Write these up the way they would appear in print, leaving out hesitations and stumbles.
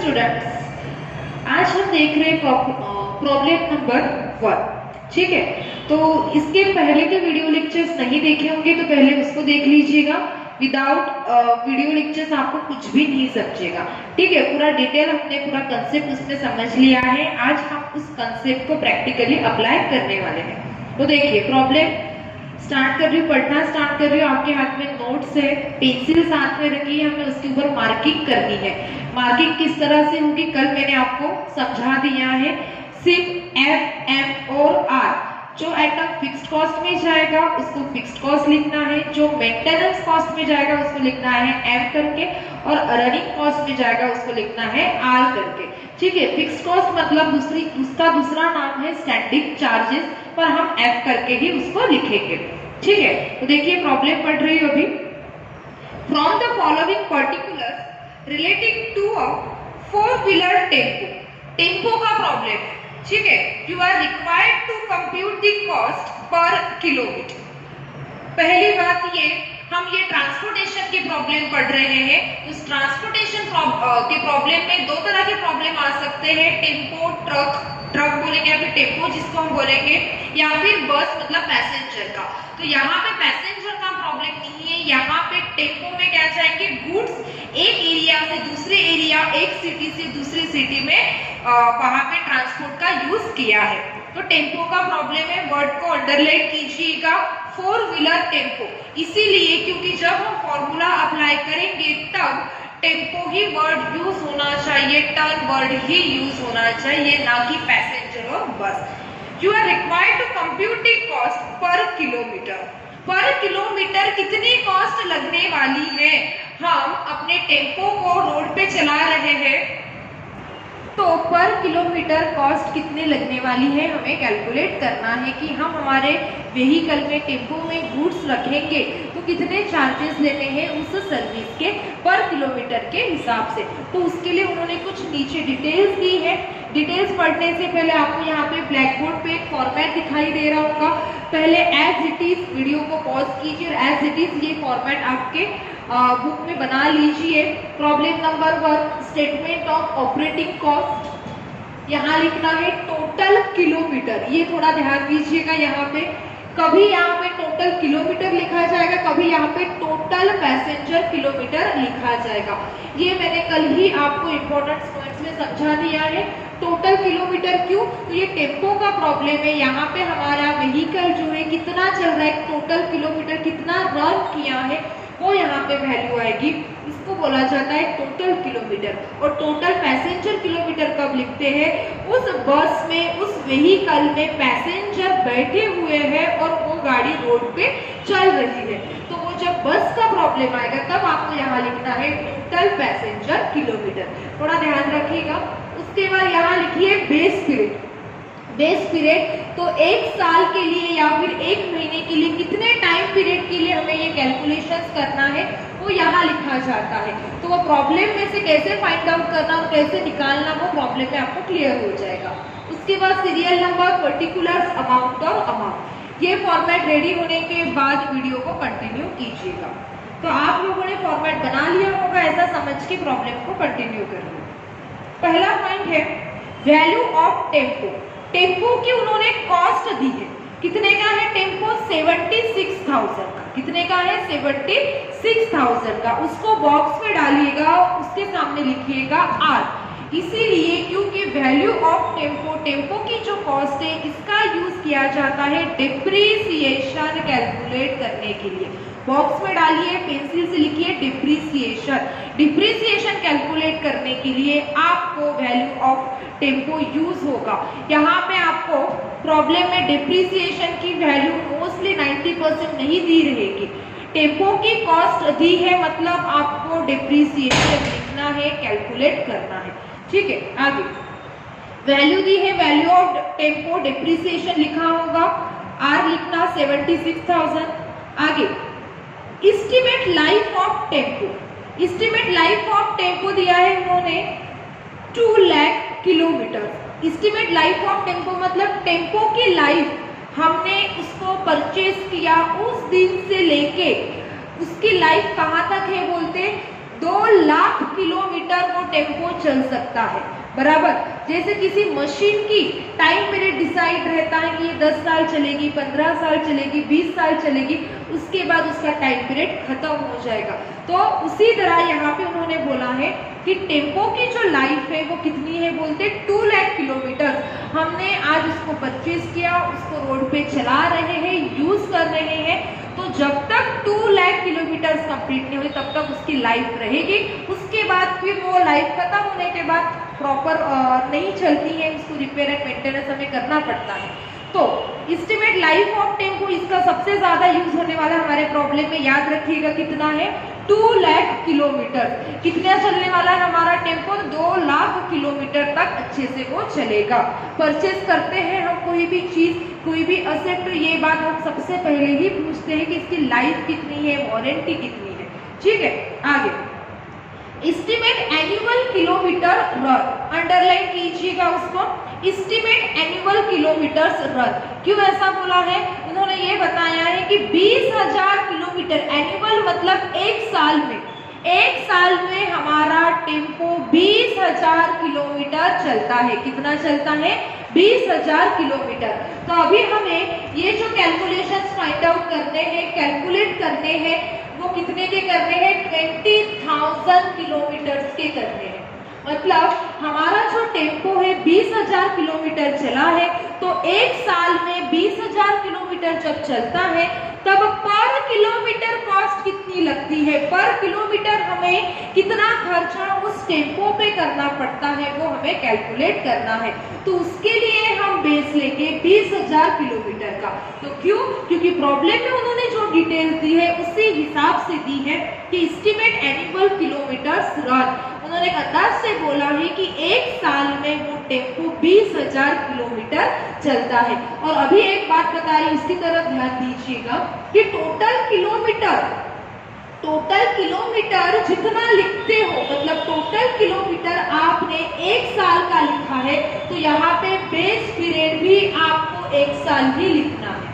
Students, आज हम देख रहे हैं प्रॉब्लम नंबर 1। ठीक है, तो इसके पहले के वीडियो लेक्चर्स नहीं देखे होंगे तो पहले उसको देख लीजिएगा। विदाउट वीडियो लेक्चर्स आपको कुछ भी नहीं समझेगा। ठीक है, पूरा डिटेल हमने पूरा कंसेप्ट उसमें समझ लिया है। आज हम उस कंसेप्ट को प्रैक्टिकली अप्लाई करने वाले हैं। तो देखिए, प्रॉब्लम स्टार्ट कर रही हूँ, पढ़ना स्टार्ट कर रही हूँ। आपके हाथ में नोट्स है, पेंसिल साथ में रखी है, हमें उसके ऊपर मार्किंग करनी है। मार्किंग किस तरह से होगी कल मैंने आपको समझा दिया है। सिर्फ एफ, एम और आर, जो आइटम फिक्स्ड कॉस्ट में जाएगा उसको फिक्स्ड कॉस्ट लिखना है, जो मेंटेनेंस कॉस्ट में जाएगा उसको लिखना है एम करके, और रनिंग कॉस्ट में जाएगा उसको लिखना है आर करके। ठीक है, फिक्स्ड कॉस्ट मतलब उसका दूसरा नाम है स्टैंडिंग चार्जेस, पर हम एफ करके ही उसको लिखेंगे। ठीक है, तो देखिए प्रॉब्लम पढ़ रही हो अभी। From the following particulars relating to a four wheeler tempo, tempo का प्रॉब्लम है। ठीक है, you are required to compute the cost per kilometre. पहली बात हम ये ट्रांसपोर्टेशन के प्रॉब्लम पढ़ रहे हैं। उस ट्रांसपोर्टेशन के प्रॉब्लम में दो तरह के प्रॉब्लम आ सकते हैं, टेम्पो, ट्रक बोलेंगे या फिर टेम्पो जिसको हम बोलेंगे, या फिर बस मतलब पैसेंजर का। तो यहाँ पे पैसेंजर का प्रॉब्लम नहीं है, यहाँ पे टेम्पो में क्या जाएंगे, गुड्स एक एरिया से दूसरे एरिया, एक सिटी से दूसरी सिटी में वहां पे ट्रांसपोर्ट का यूज किया है। तो टेम्पो का प्रॉब्लम है, वर्ड को अंडरलाइन कीजिएगा, 4-व्हीलर टेम्पो। इसीलिए क्योंकि जब हम फॉर्मूला अप्लाई करेंगे तब टेम्पो ही वर्ड यूज होना चाहिए, टर्न वर्ड ही यूज होना चाहिए, ना कि पैसेंजर और bus. You are required to compute the cost per kilometer. Per kilometer कितनी कॉस्ट लगने वाली है। हम अपने टेम्पो को रोड पे चला रहे हैं तो पर किलोमीटर कॉस्ट कितने लगने वाली है हमें कैलकुलेट करना है कि हम हमारे व्हीकल में, टेम्पो में गुड्स रखेंगे तो कितने चार्जेस लेने हैं उस सर्विस के पर किलोमीटर के हिसाब से। तो उसके लिए उन्होंने कुछ नीचे डिटेल्स दी है। डिटेल्स पढ़ने से पहले आपको यहाँ पे ब्लैक बोर्ड पे एक फॉर्मेट दिखाई दे रहा होगा। पहले एज इट इज वीडियो को पॉज कीजिए और एज इट इज ये फॉर्मेट आपके बुक में बना लीजिए। Problem number 1, statement of operating cost. यहाँ लिखना है टोटल किलोमीटर। ये थोड़ा ध्यान दीजिएगा, यहाँ पे कभी यहाँ पे टोटल किलोमीटर लिखा जाएगा, कभी यहाँ पे टोटल पैसेंजर किलोमीटर लिखा जाएगा। ये मैंने कल ही आपको इंपॉर्टेंट पॉइंट्स में समझा दिया है। टोटल किलोमीटर क्यों, तो ये टेम्पो का प्रॉब्लम है। यहाँ पे हमारा व्हीकल जो है कितना चल रहा है, टोटल किलोमीटर कितना रन किया है वो यहाँ पे वैल्यू आएगी। इसको बोला जाता है टोटल किलोमीटर। और टोटल पैसेंजर किलोमीटर कब लिखते हैं, उस बस में, उस व्हीकल में पैसेंजर बैठे हुए हैं और वो गाड़ी रोड पे चल रही है। तो वो जब बस का प्रॉब्लम आएगा तब आपको यहाँ लिखना है टोटल पैसेंजर किलोमीटर। थोड़ा ध्यान रखिएगा। उसके बाद यहाँ लिखिए बेस पीरियड। बेस पीरियड तो एक साल के लिए या फिर एक महीने के लिए कितने टाइम पीरियड के लिए हमें ये कैलकुलेशंस करना है वो यहाँ लिखा जाता है। तो वो प्रॉब्लम में से कैसे फाइंड आउट करना और कैसे निकालना वो प्रॉब्लम में आपको क्लियर हो जाएगा। उसके बाद सीरियल नंबर, पर्टिकुलर्स, अमाउंट और अमाउंट। ये फॉर्मेट रेडी होने के बाद वीडियो को कंटिन्यू कीजिएगा। तो आप लोगों ने फॉर्मेट बना लिया होगा, ऐसा समझ के प्रॉब्लम को कंटिन्यू करिए। पहला पॉइंट है वैल्यू ऑफ टेम्पो। टेम्पो की उन्होंने कॉस्ट दी है, कितने का है टेम्पो, 76,000 का। कितने का है, 76,000 का। उसको बॉक्स में डालिएगा, उसके सामने लिखिएगा आर। इसीलिए क्योंकि वैल्यू ऑफ टेम्पो, टेम्पो की जो कॉस्ट है इसका यूज किया जाता है डिप्रीसिएशन कैलकुलेट करने के लिए। बॉक्स में डालिए, पेंसिल से लिखिए डिप्रीसिएशन। डिप्रीसिएशन कैलकुलेट करने के लिए आपको वैल्यू ऑफ टेम्पो यूज होगा। यहाँ पे आपको प्रॉब्लम में डिप्रीसिएशन की वैल्यू मोस्टली 90% नहीं दी रहेगी। टेम्पो की कॉस्ट दी है मतलब आपको डिप्रीसिएशन लिखना है, कैलकुलेट करना है। ठीक है, आगे वैल्यू दी है, वैल्यू ऑफ टेम्पो, डिप्रीसिएशन लिखा होगा, आर लिखना 76,000। आगे estimate life of tempo. Estimate life of tempo दिया है उन्होंने 2 lakh kilometre. Estimate life of tempo मतलब टेम्पो की लाइफ, हमने उसको परचेज किया उस दिन से लेके उसकी लाइफ कहाँ तक है बोलते 2 लाख किलोमीटर वो टेम्पो चल सकता है, बराबर। जैसे किसी मशीन की टाइम पीरियड डिसाइड रहता है कि ये 10 साल चलेगी, 15 साल चलेगी, 20 साल चलेगी, उसके बाद उसका टाइम पीरियड खत्म हो जाएगा। तो उसी तरह यहाँ पे उन्होंने बोला है कि टेम्पो की जो लाइफ है वो कितनी है, बोलते 2 लाख किलोमीटर। हमने आज उसको परचेज किया, उसको रोड पे चला रहे हैं, यूज कर रहे हैं, तो जब तक 2 लाख किलोमीटर कंप्लीट नहीं हुई तब तक उसकी लाइफ रहेगी। उसके बाद फिर वो लाइफ खत्म होने के बाद प्रॉपर नहीं चलती है, उसको रिपेयर एंड मेंटेनेंस हमें करना पड़ता है। तो एस्टिमेट लाइफ ऑफ टेम्पो, इसका सबसे ज्यादा यूज होने वाला हमारे प्रॉब्लम में, याद रखिएगा कितना है, 2 लाख किलोमीटर। कितना चलने वाला है हमारा टेम्पो, 2 लाख किलोमीटर तक अच्छे से वो चलेगा। परचेज करते हैं हम कोई भी चीज, कोई भी असेट, तो ये बात हम सबसे पहले ही पूछते हैं कि इसकी लाइफ कितनी है, वारंटी कितनी है। ठीक है, आगे estimate annual kilometre run, underline कीजिएगा उसको, एस्टिमेट एनुअल किलोमीटर्स रन। क्यों ऐसा बोला है, उन्होंने ये बताया है कि 20,000 किलोमीटर, एनुअल मतलब एक साल में, एक साल में हमारा टेम्पो 20,000 किलोमीटर चलता है। कितना चलता है, 20,000 किलोमीटर। तो अभी हमें ये जो कैलकुलेशंस फाइंड आउट करने हैं, कैलकुलेट करने हैं, वो कितने के करने हैं, 20,000 किलोमीटर के करने हैं। मतलब हमारा जो टेम्पो है 20,000 किलोमीटर चला है, तो एक साल में 20,000 किलोमीटर जब चलता है तब पर किलोमीटर कॉस्ट कितनी लगती है, पर किलोमीटर हमें कितना खर्चा उस टेम्पो पे करना पड़ता है, वो हमें कैलकुलेट करना है। तो उसके लिए हम बेस लेंगे 20,000 किलोमीटर का। तो क्यों, क्योंकि प्रॉब्लम में उन्होंने जो डिटेल्स दी है उसी हिसाब से दी है कि एस्टिमेट एनुअल किलोमीटर्स रन। उन्होंने अंदाज से बोला है कि एक साल में वो टेम्पो 20,000 किलोमीटर चलता है। और अभी एक बात बता रही, इसकी तरफ ध्यान दीजिएगा कि टोटल किलोमीटर जितना लिखते हो, मतलब टोटल किलोमीटर आपने एक साल का लिखा है, तो यहाँ पे बेस पीरियड भी आपको एक साल ही लिखना है।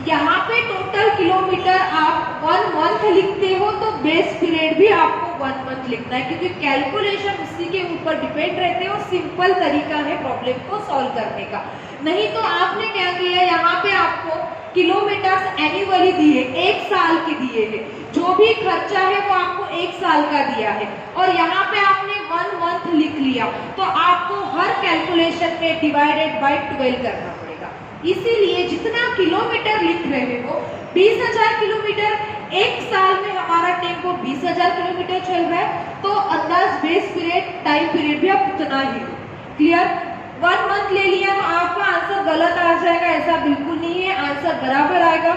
यहाँ पे टोटल किलोमीटर आप 1 मंथ लिखते हो तो बेस पीरियड भी आपको 1 मंथ लिखना है, क्योंकि कैलकुलेशन उसी के ऊपर डिपेंड रहते हैं और सिंपल तरीका है प्रॉब्लम को सॉल्व करने का। नहीं तो आपने क्या किया, यहाँ पे आपको किलोमीटर्स एनुअली दिए, एक साल के दिए हैं, जो भी खर्चा है वो आपको एक साल का दिया है, और यहाँ पे आपने 1 मंथ लिख लिया, तो आपको हर कैलकुलेशन में डिवाइडेड बाय 12 करना पड़ेगा। इसीलिए जितना किलोमीटर लिख रहे हो, 20,000 किलोमीटर, एक साल में हमारा टेम्पो 20,000 किलोमीटर चल रहा है, तो अंदाज बेस पीरियड, टाइम पीरियड भी आप उतना ही लो। क्लियर, 1 मंथ ले लिया तो आपका आंसर गलत आ जाएगा, ऐसा बिल्कुल नहीं है, आंसर बराबर आएगा।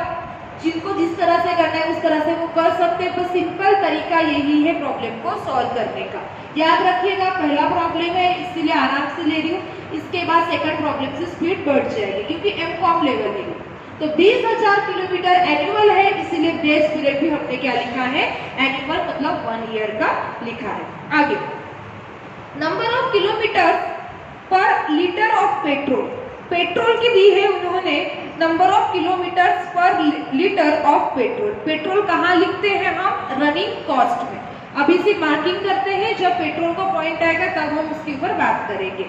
जिनको जिस तरह से करना है उस तरह से वो कर सकते हैं, तो सिंपल तरीका यही है प्रॉब्लम को सॉल्व करने का। याद रखिएगा, पहला प्रॉब्लम है इसीलिए आराम से ले रही हूँ, इसके बाद सेकंड प्रॉब्लम से स्पीड बढ़ जाएगी क्योंकि एमकॉम लेवल है। तो 20,000 किलोमीटर एनुअल है, इसीलिए बेस पीरियड भी हमने क्या लिखा है, एनुअल मतलब 1 ईयर का लिखा है। आगे, नंबर ऑफ किलोमीटर पर लीटर ऑफ पेट्रोल, पेट्रोल की दी है उन्होंने, नंबर ऑफ किलोमीटर्स पर लीटर ऑफ पेट्रोल। पेट्रोल कहाँ लिखते हैं हम, रनिंग कॉस्ट में। अभी से मार्किंग करते हैं, जब पेट्रोल का पॉइंट आएगा तब हम उसके ऊपर बात करेंगे।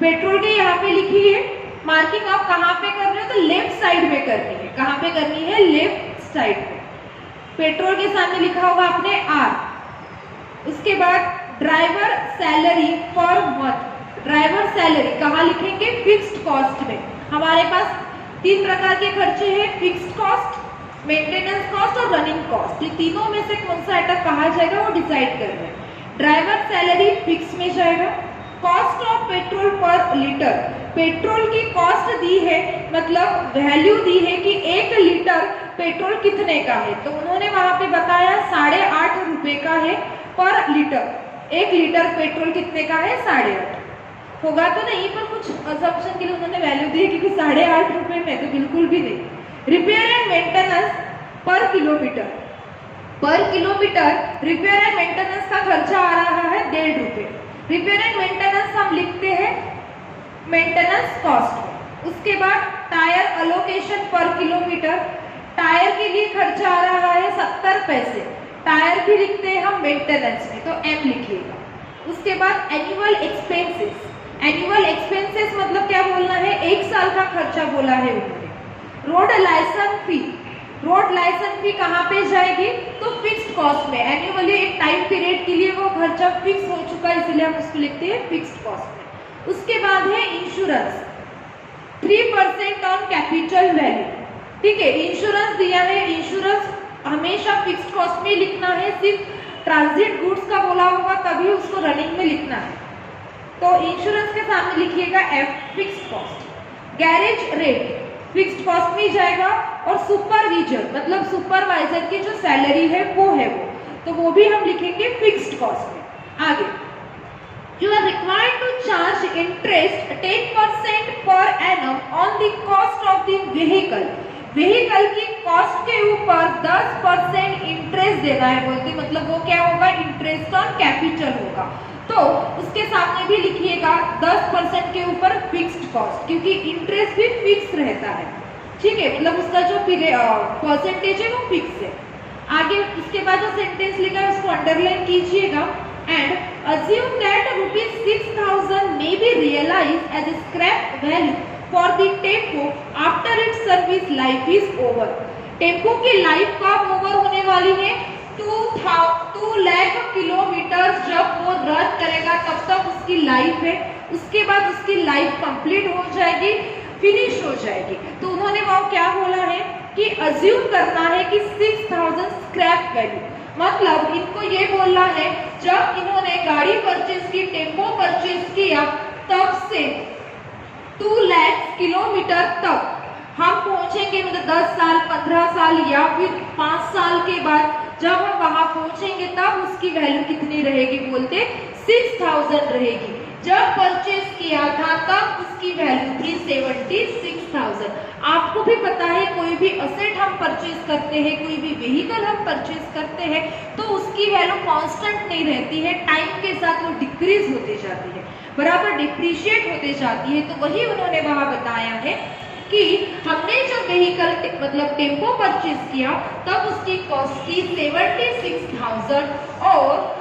पेट्रोल के यहाँ पे लिखी है, मार्किंग आप कहाँ पे कर रहे हो, तो लेफ्ट साइड में करनी है। कहाँ पे करनी है, लेफ्ट साइड में। पेट्रोल के सामने लिखा होगा आपने R। उसके बाद driver salary per month, driver salary कहाँ लिखेंगे, फिक्स्ड कॉस्ट में। हमारे पास 3 प्रकार के खर्चे हैं, फिक्स्ड कॉस्ट, मेंटेनेंस कॉस्ट और रनिंग कॉस्ट। ये तीनों में से कौन सा आइटम कहाँ जाएगा वो डिसाइड कर रहे हैं। ड्राइवर सैलरी फिक्स में जाएगा। कॉस्ट ऑफ पेट्रोल पर लीटर, पेट्रोल की कॉस्ट दी है, मतलब वैल्यू दी है कि 1 लीटर पेट्रोल कितने का है, तो उन्होंने वहां पे बताया 8.5 रुपए का है पर लीटर। 1 लीटर पेट्रोल कितने का है, 8.5 होगा तो नहीं, पर कुछ असम्पशन के लिए उन्होंने वैल्यू दी है, क्योंकि 8.5 रुपए में तो बिल्कुल भी नहीं। रिपेयर एंड मेंटेनेंस पर kilometer, per kilometre repair and maintenance का खर्चा आ रहा है 1.5 रुपए। रिपेयर एंड मेंटेनेंस हम लिखते हैं मेंटेनेंस कॉस्ट। उसके बाद टायर अलोकेशन पर किलोमीटर, टायर के लिए खर्चा आ रहा है 70 पैसे। टायर भी लिखते हैं हम मेंटेनेंस में, तो एम लिखिएगा। उसके बाद एनुअल एक्सपेंसेस, एनुअल एक्सपेंसेस मतलब क्या बोलना है, 1 साल का खर्चा बोला है उन्होंने। रोड लाइसेंस फी, रोड लाइसेंस फी कहाँ पे जाएगी, तो फिक्स्ड कॉस्ट में, एनुअली एक टाइम पीरियड के लिए वो खर्चा फिक्स हो चुका है, इसलिए हम उसको लिखते हैं फिक्स्ड कॉस्ट में। उसके बाद है इंश्योरेंस, 3% ऑन कैपिटल वैल्यू, ठीक है, इंश्योरेंस दिया है, इंश्योरेंस हमेशा फिक्स्ड कॉस्ट में लिखना है, सिर्फ ट्रांजिट गुड्स का बोला होगा तभी उसको रनिंग में लिखना है, तो इंश्योरेंस के सामने लिखिएगा F, fixed cost. Garage rate fixed cost में जाएगा, और सुपरविजन मतलब सुपरवाइजर की जो सैलरी है वो, तो वो भी हम लिखेंगे फिक्स्ड कॉस्ट में। आगे, you are required to charge interest 10% per annum on the cost of the vehicle, vehicle की कॉस्ट के ऊपर 10% इंटरेस्ट देना है बोलते, मतलब वो क्या होगा, इंटरेस्ट ऑन कैपिटल होगा, तो उसके सामने भी लिखिएगा 10% के ऊपर फिक्स्ड कॉस्ट, क्योंकि इंटरेस्ट भी फिक्स रहता है, ठीक है, मतलब उसका जो परसेंटेज है वो फिक्स है। आगे उसके बाद जो सेंटेंस लिखा है उसको अंडरलाइन कीजिएगा। And assume that ₹6,000 may be realized as a scrap value for the tempo after its service life is over। Tempo की लाइफ कब ओवर होने वाली है, 2 लाख किलोमीटर जब वो रन करेगा तब तक उसकी लाइफ है, उसके बाद उसकी लाइफ कंप्लीट हो जाएगी, फिनिश हो जाएगी। तो उन्होंने वो क्या बोला है कि अज्यूम करना है कि 6,000 स्क्रैप वैल्यू, मतलब इनको ये बोलना है जब इन्होंने गाड़ी परचेज की, टेम्पो परचेज किया, तब से 2 लाख किलोमीटर तक हम पहुंचेंगे, मतलब 10 साल 15 साल या फिर 5 साल के बाद जब हम वहां पहुंचेंगे तब उसकी वैल्यू कितनी रहेगी, बोलते 6,000 रहेगी। जब परचेज किया था तब उसकी वैल्यू थी 76,000। आपको भी पता है कोई भी असेट हम परचेज करते हैं, कोई भी व्हीकल हम परचेज करते हैं तो उसकी वैल्यू कांस्टेंट नहीं रहती है, टाइम के साथ वो डिक्रीज होती जाती है, बराबर डिप्रिशिएट होते जाती है। तो वही उन्होंने वहां बताया है कि हमने जब व्हीकल मतलब टेम्पो परचेज किया तब उसकी कॉस्ट थी 76,000, और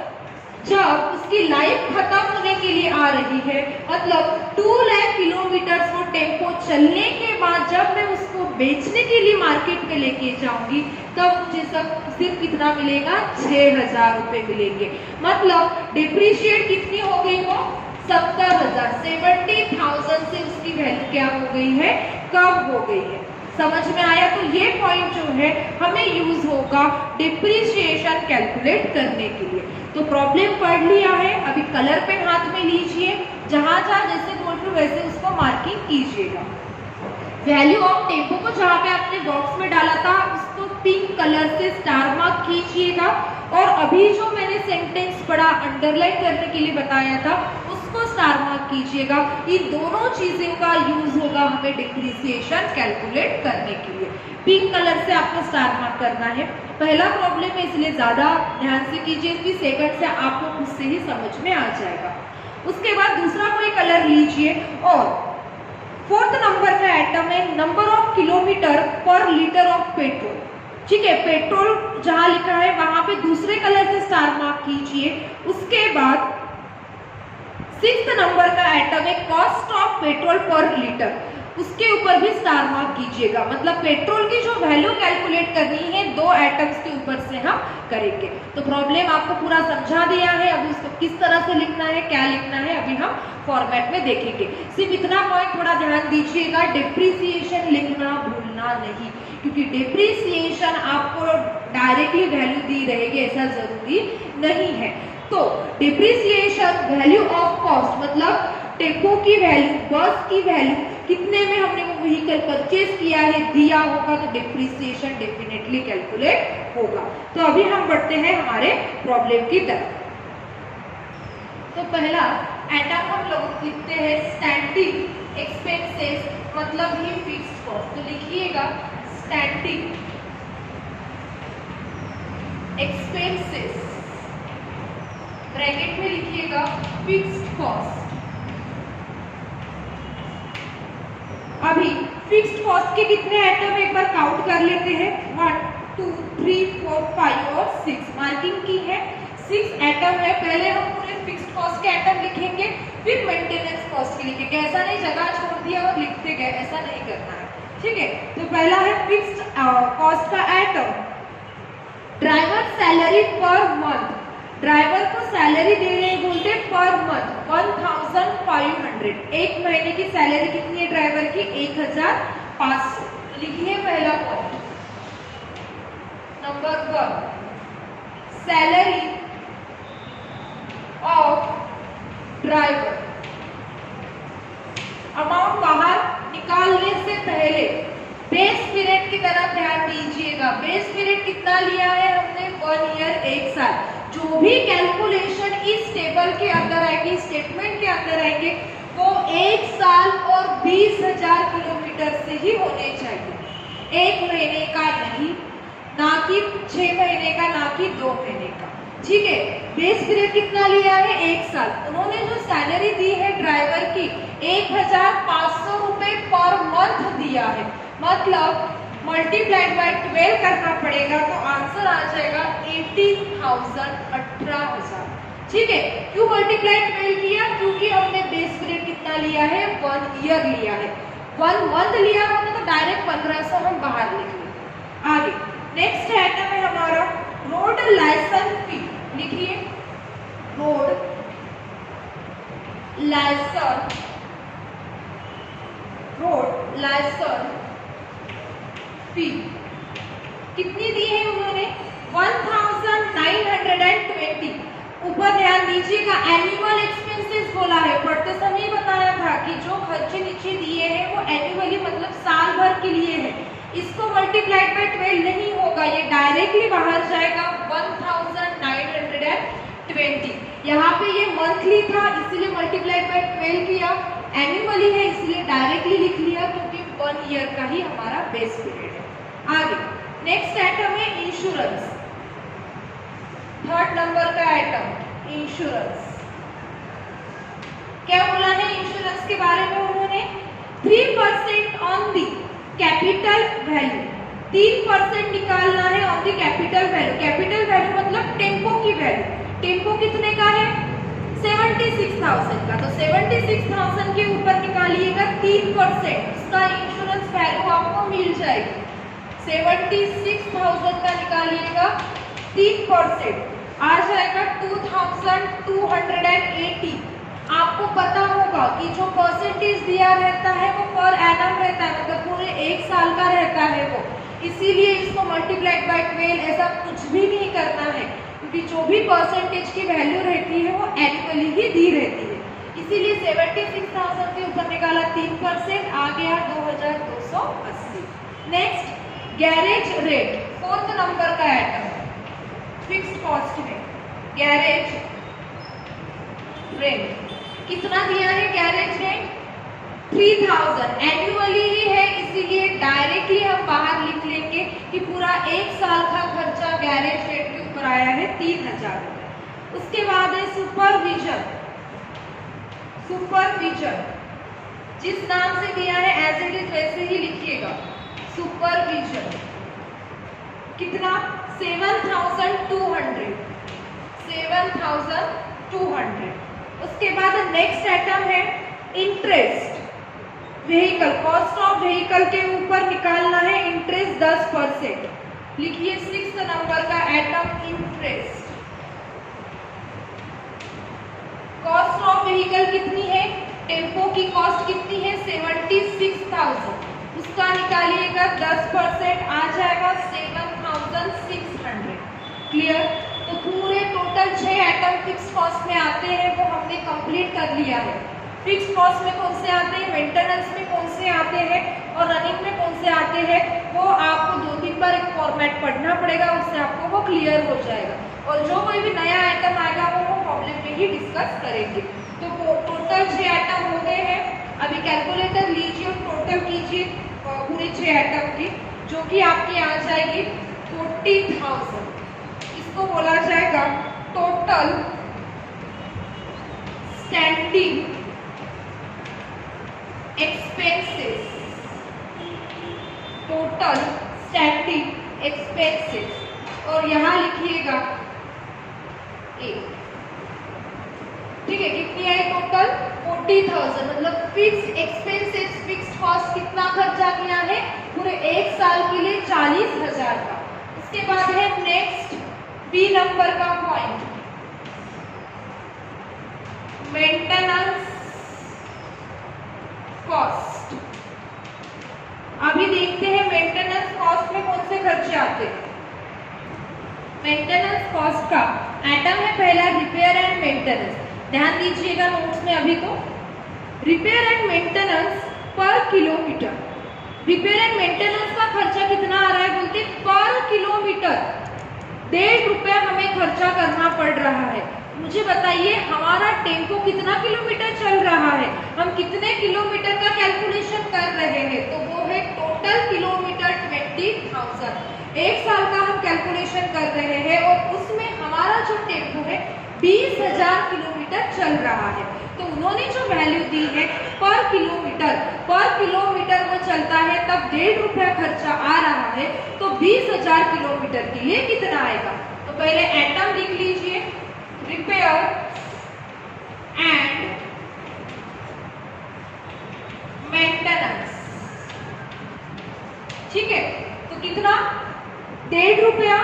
जब उसकी लाइफ खत्म होने के लिए आ रही है, मतलब 2 लाख किलोमीटर वो टेम्पो चलने के बाद जब मैं उसको बेचने के लिए मार्केट में लेके जाऊंगी तब मुझे सिर्फ कितना मिलेगा, 6,000 रुपए मिलेंगे। मतलब डिप्रिशिएट कितनी हो गई वो, 70,000, 70,000 से उसकी वैल्यू क्या हो गई है, कम हो गई है। समझ में आया? तो ये पॉइंट जो है हमें यूज होगा डिप्रिसिएशन कैलकुलेट करने के लिए। तो प्रॉब्लम पढ़ लिया है, अभी कलर पेन हाथ में लीजिए, जहां जहां जैसे बोल रहे हो वैसे उसको मार्किंग कीजिएगा। वैल्यू ऑफ टेम्पो को जहां पे आपने बॉक्स में डाला था उसको पिंक कलर से स्टार मार्क कीजिएगा, और अभी जो मैंने सेंटेंस पढ़ा अंडरलाइन करने के लिए बताया था उसको स्टार मार्क कीजिएगा। इन दोनों चीजों का यूज होगा हमें डिप्रिसिएशन कैलकुलेट करने के लिए। पिंक कलर से आपको स्टार मार्क करना है। पहला प्रॉब्लम है इसलिए ज्यादा ध्यान से कीजिए, इसकी सेकंड से आपको खुद से ही समझ में आ जाएगा। उसके बाद दूसरा कोई कलर लीजिए, और 4th नंबर का आइटम है नंबर ऑफ किलोमीटर पर लीटर ऑफ पेट्रोल। ठीक है, पेट्रोल जहां लिखा है वहां पे दूसरे कलर से स्टार मार्क कीजिए। उसके बाद 6th नंबर का आइटम है कॉस्ट ऑफ पेट्रोल पर लीटर, उसके ऊपर भी स्टार मार्क कीजिएगा। मतलब पेट्रोल की जो वैल्यू कैलकुलेट करनी है 2 आइटम्स के ऊपर से हम करेंगे। तो प्रॉब्लम आपको पूरा समझा दिया है, अभी उसको किस तरह से लिखना है, क्या लिखना है, अभी हम फॉर्मेट में देखेंगे। सिर्फ इतना पॉइंट थोड़ा ध्यान दीजिएगा, डिप्रिसिएशन लिखना भूलना नहीं, क्योंकि डिप्रिसिएशन आपको डायरेक्टली वैल्यू दी रहेगी ऐसा जरूरी नहीं है। तो डिप्रिसिएशन वैल्यू ऑफ कॉस्ट मतलब टेम्पो की वैल्यू, बस की वैल्यू, कितने में हमने वो व्हीकल परचेज किया है दिया होगा, तो डिप्रिसिएशन डेफिनेटली कैलकुलेट होगा। तो अभी हम बढ़ते हैं हमारे प्रॉब्लम की तरफ। तो पहला आइटम हम लोग लिखते हैं स्टैंडिंग एक्सपेंसेस, मतलब ही फिक्स्ड कॉस्ट। तो लिखिएगा स्टैंडिंग एक्सपेंसेस, ब्रैकेट में लिखिएगा फिक्स्ड कॉस्ट। अभी फिक्स्ड कॉस्ट के कितने आइटम एक बार काउंट कर लेते हैं, 1 2 3 4 5 और 6 मार्किंग की है। 6 एटम है। पहले हम पूरे फिक्स्ड कॉस्ट के एटम लिखेंगे, फिर मेंटेनेंस कॉस्ट के लिखेंगे। ऐसा नहीं जगह छोड़ दिया और लिखते गए, ऐसा नहीं करना है, ठीक है। तो पहला है फिक्स्ड कॉस्ट का atom, driver salary per month. Driver को सैलरी दे रहे हैं बोलते पर मंथ 1500। एक महीने की सैलरी कितनी है ड्राइवर की? 1500। लिखिए पहला point. Number 1, salary of driver. Amount बाहर निकालने से पहले बेस पीरियड की तरफ ध्यान दीजिएगा। बेस पीरियड कितना लिया है हमने? 1 ईयर, 1 साल। जो भी कैलकुलेशन इस टेबल के अंदर आएगी, स्टेटमेंट के अंदर आएंगे, वो 1 साल और 20,000 किलोमीटर से ही होने चाहिए। 1 महीने का नहीं, ना कि 6 महीने का, ना कि 2 महीने का, ठीक है। बेस पीरियड कितना लिया है? 1 साल। उन्होंने जो सैलरी दी है ड्राइवर की 1500 रुपए पर मंथ दिया है, मतलब मल्टीप्लाइड बाय 12 करना पड़ेगा, तो आंसर आ जाएगा 18,000, 18,000, ठीक है। क्यों मल्टीप्लाइड 12 किया? क्योंकि हमने बेस पीरियड कितना लिया है? 1 ईयर लिया है। 1 मंथ लिया होता तो डायरेक्ट 1500 हम बाहर लिख लेते। आगे नेक्स्ट आइटम है हमारा रोड लाइसेंस फी। लिखिए रोड लाइसेंस, रोड लाइसेंस फी कितनी दी है उन्होंने? 1920। ऊपर ध्यान दीजिएगा, एनुअल एक्सपेंसेस बोला है। पढ़ते समय बताया था कि जो खर्चे नीचे दिए हैं वो एनुअली मतलब साल भर के लिए है। इसको मल्टीप्लाइड बाय 12 नहीं होगा, ये डायरेक्टली बाहर जाएगा 1920। यहाँ पे ये मंथली था इसलिए मल्टीप्लाइड बाय 12 किया, एनुअली है इसलिए डायरेक्टली लिख लिया क्योंकि 1 ईयर का ही हमारा बेस पीरियड है। आगे नेक्स्ट आइटम है इंश्योरेंस। 3rd नंबर का आइटम इंश्योरेंस। क्या बोला है इंश्योरेंस के बारे में उन्होंने? 3% ऑन दी कैपिटल वैल्यू। 3% निकालना है on the capital value. Capital value मतलब टेम्पो की वैल्यू। टेम्पो कितने का है? 76,000 का। तो 76,000 के ऊपर निकालिएगा 3%, उसका इंश्योरेंस वैल्यू आपको मिल जाएगी। 76,000 का निकालिएगा 3%, आ जाएगा 2,280। आपको पता होगा कि जो परसेंटेज दिया रहता है वो पर एनम रहता है, मतलब पूरे 1 साल का रहता है वो, इसीलिए इसको मल्टीप्लाइड बाय 12 ऐसा कुछ भी नहीं करना है, क्योंकि जो भी परसेंटेज की वैल्यू रहती है वो एनुअली ही दी रहती है। इसीलिए 76,000 के ऊपर निकाला 3%, आ गया 2,280। Next garage rate, 4th number का आइटम फिक्स्ड कॉस्ट में गैरेज रेट। कितना दिया है गैरेज रेट? 3,000। एनुअली ही है इसीलिए डायरेक्टली हम बाहर लिख लेंगे कि पूरा 1 साल का खर्चा गैरेज रेट के ऊपर आया है 3,000 रुपए। उसके बाद है सुपरविजन। सुपरविजन जिस नाम से दिया है एज इट इज वैसे ही लिखिएगा। सुपरविजन कितना? 7,200। 7,200। उसके बाद नेक्स्ट आइटम है interest. Vehicle, cost of vehicle के ऊपर निकालना है इंटरेस्ट 10%। लिखिए 6th नंबर का item interest. Cost of vehicle कितनी है? टेम्पो की कॉस्ट कितनी है? 76,000, उसका निकालिएगा 10%, आ जाएगा 7,600। क्लियर? तो पूरे टोटल 6 आइटम फिक्स कॉस्ट में आते हैं वो हमने कंप्लीट कर लिया है। फिक्स कॉस्ट में कौन से आते हैं, मेंटेनेंस में कौन से आते हैं और रनिंग में कौन से आते हैं, वो आपको 2-3 बार एक फॉर्मेट पढ़ना पड़ेगा, उससे आपको वो क्लियर हो जाएगा। और जो कोई भी नया आइटम आएगा वो प्रॉब्लम में ही डिस्कस करेंगे। तो टोटल 6 आइटम हो गए हैं। अभी कैलकुलेटर लीजिए और टोटल कीजिए पूरे 6 आइटम की, जो कि आपकी आ जाएगी 40,000। इसको बोला जाएगा total standing expenses. Total standing expenses और यहाँ लिखिएगा ए। ठीक है, कितनी है टोटल 40,000, मतलब फिक्स्ड एक्सपेंसेस, फिक्स्ड कॉस्ट कितना खर्चा किया है पूरे एक साल के लिए 40,000 का। इसके बाद है नेक्स्ट बी नंबर का पॉइंट, मेंटेनेंस कॉस्ट। अभी देखते हैं मेंटेनेंस कॉस्ट में कौन से खर्चे आते हैं। मेंटेनेंस कॉस्ट का आइटम है पहला रिपेयर एंड मेंटेनेंस। ध्यान दीजिएगा नोट्स में अभी तो रिपेयर एंड मेंटेनेंस पर किलोमीटर, रिपेयर एंड मेंटेनेंस का खर्चा कितना आ रहा है बोलते पर किलोमीटर 1.5 रुपया हमें खर्चा करना पड़ रहा है। मुझे बताइए हमारा टेम्पो कितना किलोमीटर चल रहा है, हम कितने किलोमीटर का कैलकुलेशन कर रहे हैं, तो वो है टोटल किलोमीटर 20,000। एक साल का हम कैलकुलेशन कर रहे हैं और उसमें हमारा जो टेम्पो है 20,000 किलोमीटर चल रहा है। तो उन्होंने जो वैल्यू दी है पर किलोमीटर वो चलता है तब 1.5 रुपया खर्चा आ रहा है, तो 20,000 किलोमीटर के लिए कितना आएगा। तो पहले आइटम लिख लीजिए, रिपेयर एंड मेंटेनेंस। ठीक है, तो कितना 1.5 रुपया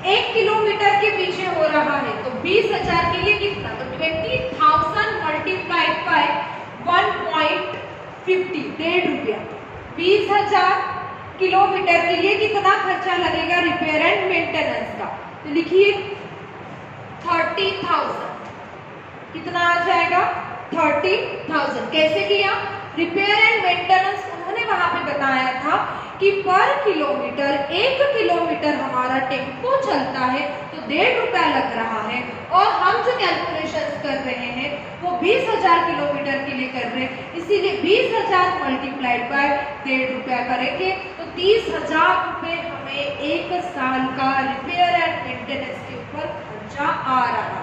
1 किलोमीटर के पीछे हो रहा है, तो 20,000 के लिए कितना, तो 20,000 मल्टीप्लाइड बाय 1.50, 1.5 रुपया। 20,000 किलोमीटर के लिए कितना खर्चा लगेगा रिपेयर एंड मेंटेनेंस का, तो लिखिए 30,000। कितना आ जाएगा 30,000। कैसे किया, रिपेयर एंड मेंटेनेंस उन्होंने वहां पे बताया था कि पर किलोमीटर 1 किलोमीटर हमारा टेम्पो चलता है तो 1.5 रुपया लग रहा है, और हम जो कैलकुलेशन कर रहे हैं वो 20,000 किलोमीटर के लिए कर रहे हैं, इसीलिए 20,000 मल्टीप्लाइड बाय 1.5 रुपया करेंगे तो 30,000 रुपये हमें एक साल का रिपेयर एंड मेंटेनेंस के ऊपर खर्चा आ रहा है।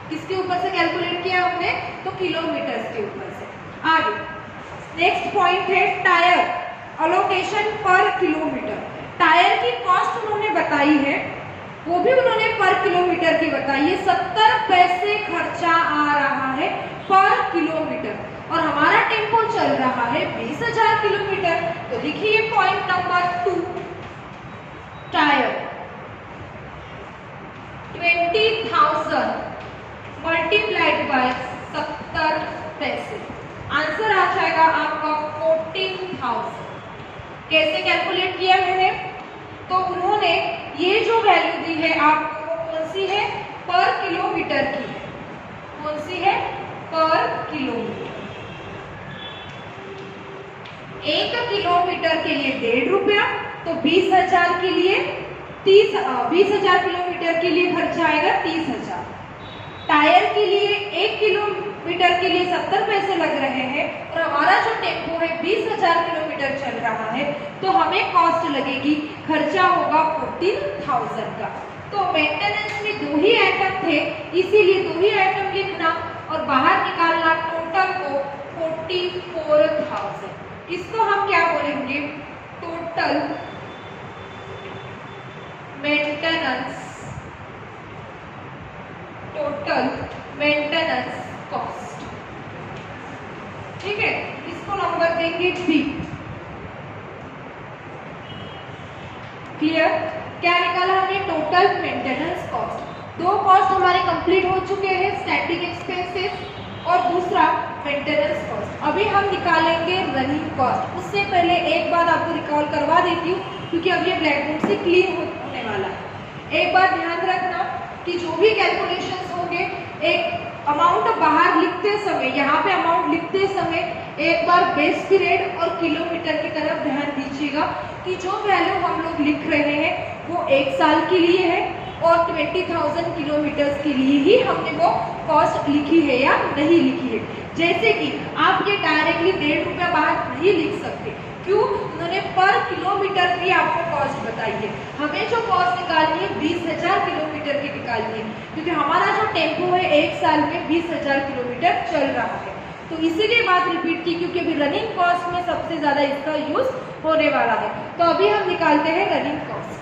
किसके ऊपर से कैलकुलेट किया हमने, तो किलोमीटर के ऊपर से। आगे नेक्स्ट पॉइंट है टायर अलोकेशन पर किलोमीटर। टायर की कॉस्ट उन्होंने बताई है, वो भी उन्होंने पर किलोमीटर की बताई है, 70 पैसे खर्चा आ रहा है पर किलोमीटर, और हमारा टेम्पो चल रहा है 20,000 किलोमीटर। तो लिखिए point number 2, tyre 20,000 multiplied by 70 पैसे, आंसर आ जाएगा आपका 14,000। कैसे कैलकुलेट किया मैंने, तो उन्होंने ये जो वैल्यू दी है आपको कौन सी है, पर किलोमीटर की है। कौन सी है, पर किलोमीटर। 1 किलोमीटर के लिए 1.5 रुपया, तो 20,000 के लिए 20,000 किलोमीटर के लिए खर्चा आएगा 30,000। टायर के लिए 1 किलोमीटर के लिए 70 पैसे लग रहे हैं, और हमारा जो टेम्पो है 20,000 किलोमीटर चल रहा है, तो हमें कॉस्ट लगेगी, खर्चा होगा 14,000 का। तो मेंटेनेंस में 2 ही आइटम थे, इसीलिए 2 ही आइटम लिखना और बाहर निकालना टोटल को 44,000। इसको हम क्या बोलेंगे, total maintenance, total maintenance cost. ठीक है, इसको नंबर देंगे बी। क्लियर, क्या निकाला हमने, टोटल मेंटेनेंस कॉस्ट। 2 कॉस्ट हमारे कंप्लीट हो चुके हैं, स्टैटिक एक्सपेंसेस और दूसरा मेंटेनेंस कॉस्ट। अभी हम निकालेंगे रनिंग कॉस्ट। उससे पहले एक बात आपको रिकॉल करवा देती हूँ, क्योंकि अब ये ब्लैक बोर्ड से क्लीन होने वाला है। एक बात ध्यान रखना कि जो भी कैलकुलेशंस होंगे, एक अमाउंट बाहर लिखते समय, यहाँ पे अमाउंट लिखते समय एक बार बेस पीरियड और किलोमीटर की तरफ ध्यान दीजिएगा कि जो वैल्यू हम लोग लिख रहे हैं वो 1 साल के लिए है और 20,000 किलोमीटर्स के लिए ही हमने वो कॉस्ट लिखी है या नहीं लिखी है। जैसे कि आप ये डायरेक्टली 1.5 रुपया बाहर नहीं लिख सकते, क्यों, उन्होंने पर किलोमीटर की आपको कॉस्ट बताई है। हमें जो कॉस्ट निकालनी है 20,000 किलोमीटर की निकालनी है, क्योंकि हमारा जो टेम्पो है 1 साल में 20,000 किलोमीटर चल रहा है। तो इसीलिए बात रिपीट की, क्योंकि अभी रनिंग कॉस्ट में सबसे ज्यादा इसका यूज होने वाला है। तो अभी हम निकालते हैं रनिंग कॉस्ट।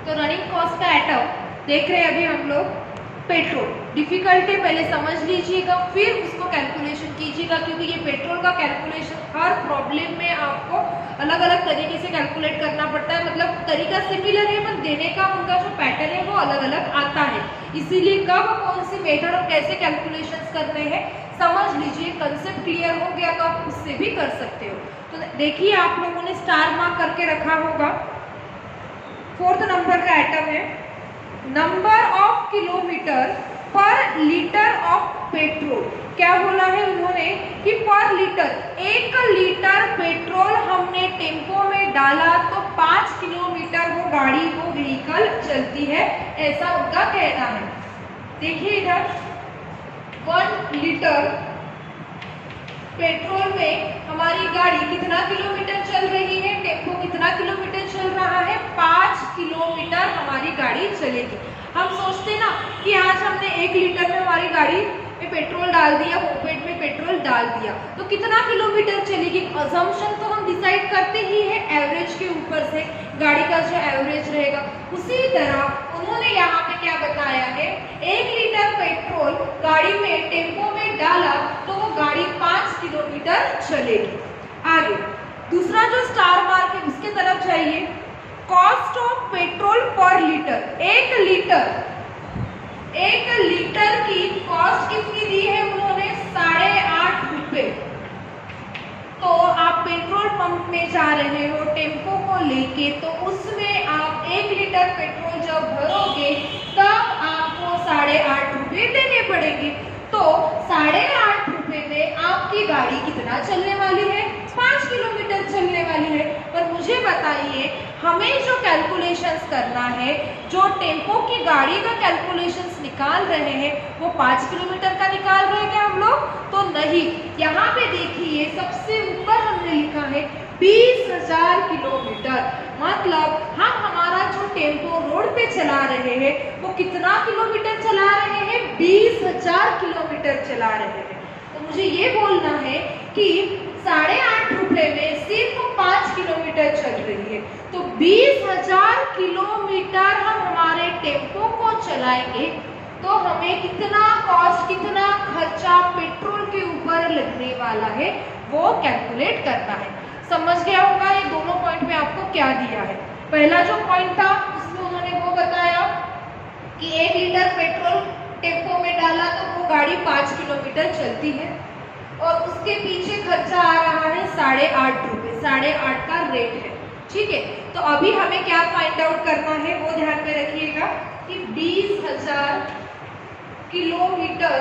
तो रनिंग कॉस्ट का एटम देख रहे हैं अभी हम लोग पेट्रोल। डिफिकल्ट है, पहले समझ लीजिएगा फिर उसको कैलकुलेशन कीजिएगा, क्योंकि ये पेट्रोल का कैलकुलेशन हर प्रॉब्लम में आपको अलग अलग तरीके से कैलकुलेट करना पड़ता है। मतलब तरीका सिमिलर है पर देने का उनका जो पैटर्न है वो अलग अलग आता है, इसीलिए कब कौन सी मेथड और कैसे कैलकुलेशंस करने हैं समझ लीजिए। कंसेप्ट क्लियर हो गया तो आप उससे भी कर सकते हो। तो देखिए आप लोगों ने स्टार मार्क करके रखा होगा, 4th नंबर का आइटम है नंबर ऑफ किलोमीटर पर लीटर ऑफ पेट्रोल। क्या बोला है उन्होंने कि पर लीटर, 1 लीटर पेट्रोल हमने टेम्पो में डाला तो 5 किलोमीटर वो गाड़ी वो व्हीकल चलती है, ऐसा उनका कहना है। देखिए इधर 1 लीटर पेट्रोल में हमारी गाड़ी कितना किलोमीटर चल रही है, टेम्पो कितना किलोमीटर चल रहा है, 5 किलोमीटर हमारी गाड़ी चलेगी। हम सोचते ना कि आज हमने 1 लीटर में हमारी गाड़ी में पेट्रोल डाल दिया, मोपेड में पेट्रोल डाल दिया, तो कितना किलोमीटर चलेगी। अजम्पशन तो हम डिसाइड करते ही है एवरेज के ऊपर से, गाड़ी का जो एवरेज रहेगा। उसी तरह उन्होंने यहाँ पे क्या बताया है, 1 लीटर पेट्रोल गाड़ी में टेम्पो में डाला तो वो गाड़ी 5 किलोमीटर चलेगी। आगे दूसरा जो स्टार मार्क है उसके तरफ जाइए। कॉस्ट ऑफ पेट्रोल पर लीटर, 1 लीटर की कॉस्ट कितनी दी है उन्होंने, 8.5 रुपए। तो आप पेट्रोल पंप में जा रहे हो टेम्पो को लेके, तो उसमें आप 1 लीटर पेट्रोल जब भरोगे तब आपको 8.5 रुपए देने पड़ेंगे। तो 8.5 रुपए में आपकी गाड़ी कितना चलने वाली है, 5 किलोमीटर चलने वाली है। पर मुझे बताइए हमें जो कैलकुलेशंस करना है, जो टेम्पो की गाड़ी का कैलकुलेशंस निकाल रहे हैं वो 5 किलोमीटर का निकाल रहे हैं क्या हम लोग, तो नहीं। यहाँ पे देखिए सबसे ऊपर हमने लिखा है 20,000 किलोमीटर, मतलब हम हमारा जो टेम्पो रोड पे चला रहे हैं वो कितना किलोमीटर चला रहे हैं, 20,000 किलोमीटर चला रहे हैं। तो मुझे ये बोलना है कि 8.5 रुपए में सिर्फ 5 किलोमीटर चल रही है, तो 20,000 किलोमीटर हम हमारे टेम्पो को चलाएंगे तो हमें कितना कॉस्ट, कितना खर्चा पेट्रोल के ऊपर लगने वाला है वो कैलकुलेट करना है। समझ गया होगा ये दोनों पॉइंट में आपको क्या दिया है। पहला जो पॉइंट था उसमें उन्होंने वो बताया कि 1 लीटर पेट्रोल टेम्पो में डाला तो वो गाड़ी 5 किलोमीटर चलती है, और उसके पीछे खर्चा आ रहा है 8.5 रुपए, 8.5 का रेट है। ठीक है, तो अभी हमें क्या फाइंड आउट करना है वो ध्यान में रखिएगा कि 20,000 किलोमीटर